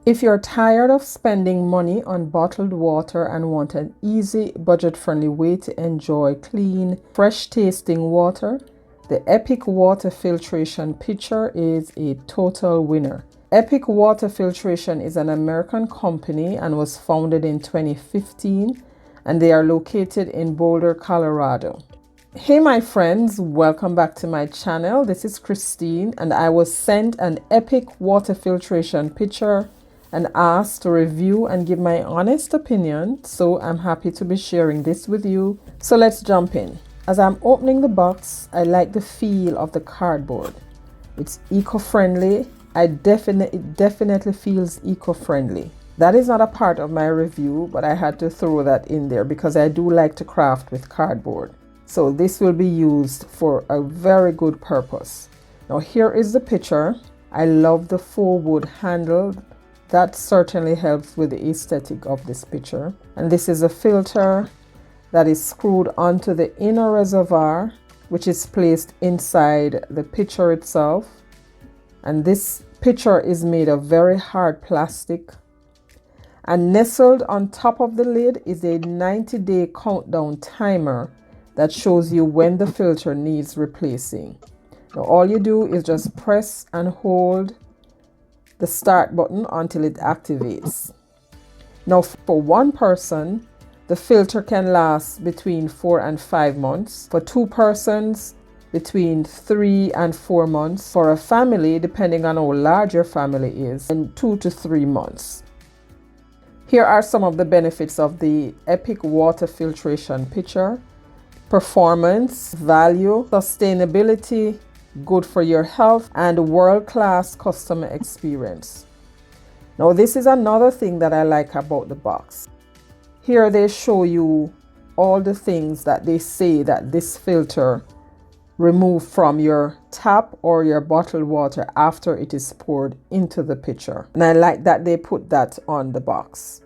If you're tired of spending money on bottled water and want an easy, budget-friendly way to enjoy clean, fresh-tasting water, the Epic Water Filtration Pitcher is a total winner. Epic Water Filtration is an American company and was founded in 2015, and they are located in Boulder, Colorado. Hey my friends, welcome back to my channel. This is Christine, and I was sent an Epic Water Filtration Pitcher and asked to review and give my honest opinion, so I'm happy to be sharing this with you. So let's jump in. As I'm opening the box, I like the feel of the cardboard. It's eco-friendly. It definitely feels eco-friendly. That is not a part of my review, but I had to throw that in there because I do like to craft with cardboard. So this will be used for a very good purpose. Now here is the pitcher. I love the faux wood handle. That certainly helps with the aesthetic of this pitcher. And this is a filter that is screwed onto the inner reservoir, which is placed inside the pitcher itself. And this pitcher is made of very hard plastic. And nestled on top of the lid is a 90-day countdown timer that shows you when the filter needs replacing. Now all you do is just press and hold the start button until it activates. Now for one person, the filter can last between 4 and 5 months. For 2 persons, between 3 and 4 months. For a family, depending on how large your family is, and 2 to 3 months. Here are some of the benefits of the Epic Water Filtration Pitcher. Performance, value, sustainability, good for your health, and world-class customer experience. Now this is another thing that I like about the box. Here they show you all the things that they say that this filter removes from your tap or your bottled water after it is poured into the pitcher. And I like that they put that on the box.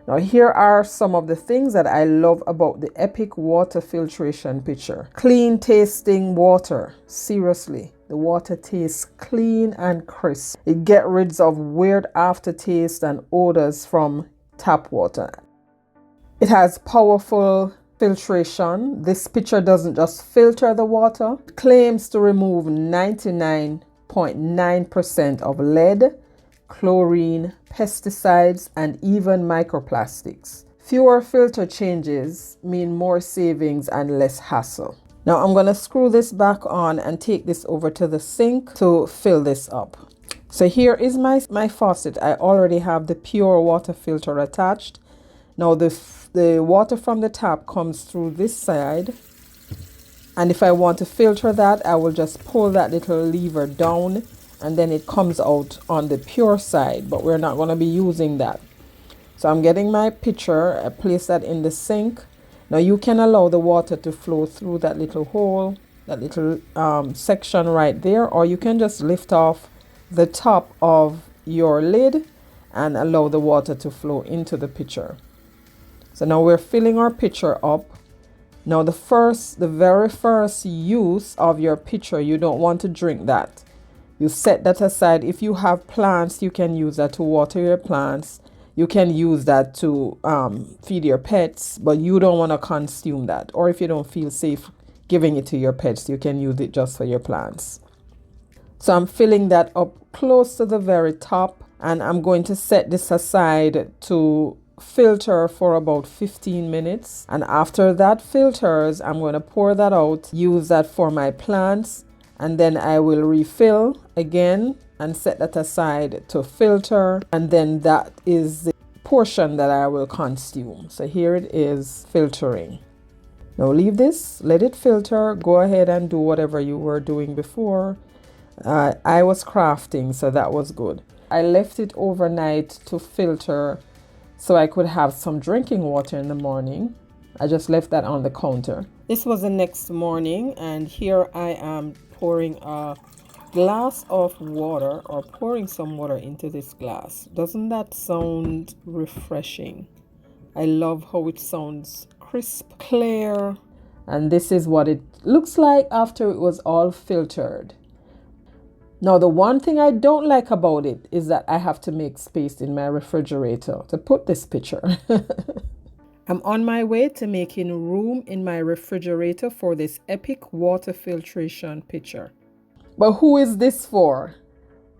Now here are some of the things that I love about the Epic Water Filtration Pitcher. Clean tasting water. Seriously, the water tastes clean and crisp. It gets rid of weird aftertaste and odors from tap water. It has powerful filtration. This pitcher doesn't just filter the water. It claims to remove 99.9% of lead, chlorine, pesticides, and even microplastics. Fewer filter changes mean more savings and less hassle. Now I'm going to screw this back on and take this over to the sink to fill this up. So here is my faucet. I already have the pure water filter attached. Now the water from the tap comes through this side. And if I want to filter that, I will just pull that little lever down, and then it comes out on the pure side, but we're not going to be using that. So I'm getting my pitcher, I place that in the sink. Now you can allow the water to flow through that little hole, that little section right there, or you can just lift off the top of your lid and allow the water to flow into the pitcher. So now we're filling our pitcher up. Now the very first use of your pitcher, you don't want to drink that. You set that aside. If you have plants, you can use that to water your plants. You can use that to feed your pets, but you don't want to consume that. Or if you don't feel safe giving it to your pets, you can use it just for your plants. So I'm filling that up close to the very top, and I'm going to set this aside to filter for about 15 minutes. And after that filters, I'm going to pour that out, use that for my plants, and then I will refill again and set that aside to filter, and then that is the portion that I will consume. So here it is filtering. Now leave this, let it filter, go ahead and do whatever you were doing before. I was crafting, so that was good. I left it overnight to filter so I could have some drinking water in the morning. I just left that on the counter. This was the next morning, and here I am pouring a glass of water, or pouring some water into this glass. Doesn't that sound refreshing? I love how it sounds crisp, clear, and this is what it looks like after it was all filtered. Now, the one thing I don't like about it is that I have to make space in my refrigerator to put this picture. I'm on my way to making room in my refrigerator for this epic water filtration pitcher. But who is this for?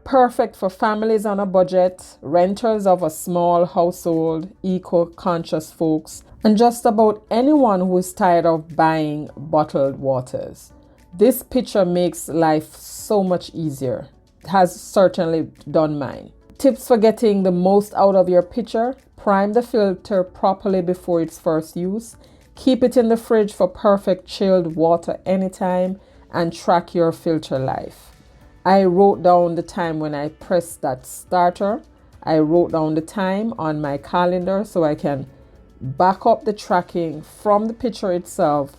Perfect for families on a budget, renters of a small household, eco-conscious folks, and just about anyone who is tired of buying bottled waters. This pitcher makes life so much easier. It has certainly done mine. Tips for getting the most out of your pitcher: prime the filter properly before its first use, keep it in the fridge for perfect chilled water anytime, and track your filter life. I wrote down the time when I pressed that starter. I wrote down the time on my calendar so I can back up the tracking from the pitcher itself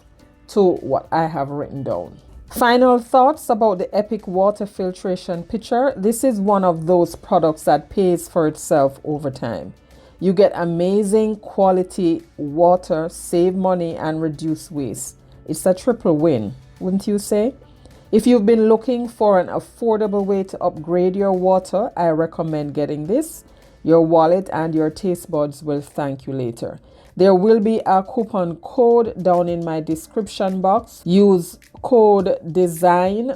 to what I have written down. Final thoughts about the Epic Water Filtration Pitcher. This is one of those products that pays for itself over time. You get amazing quality water, save money, and reduce waste. It's a triple win, wouldn't you say? If you've been looking for an affordable way to upgrade your water, I recommend getting this. Your wallet and your taste buds will thank you later. There will be a coupon code down in my description box. Use code DESIGN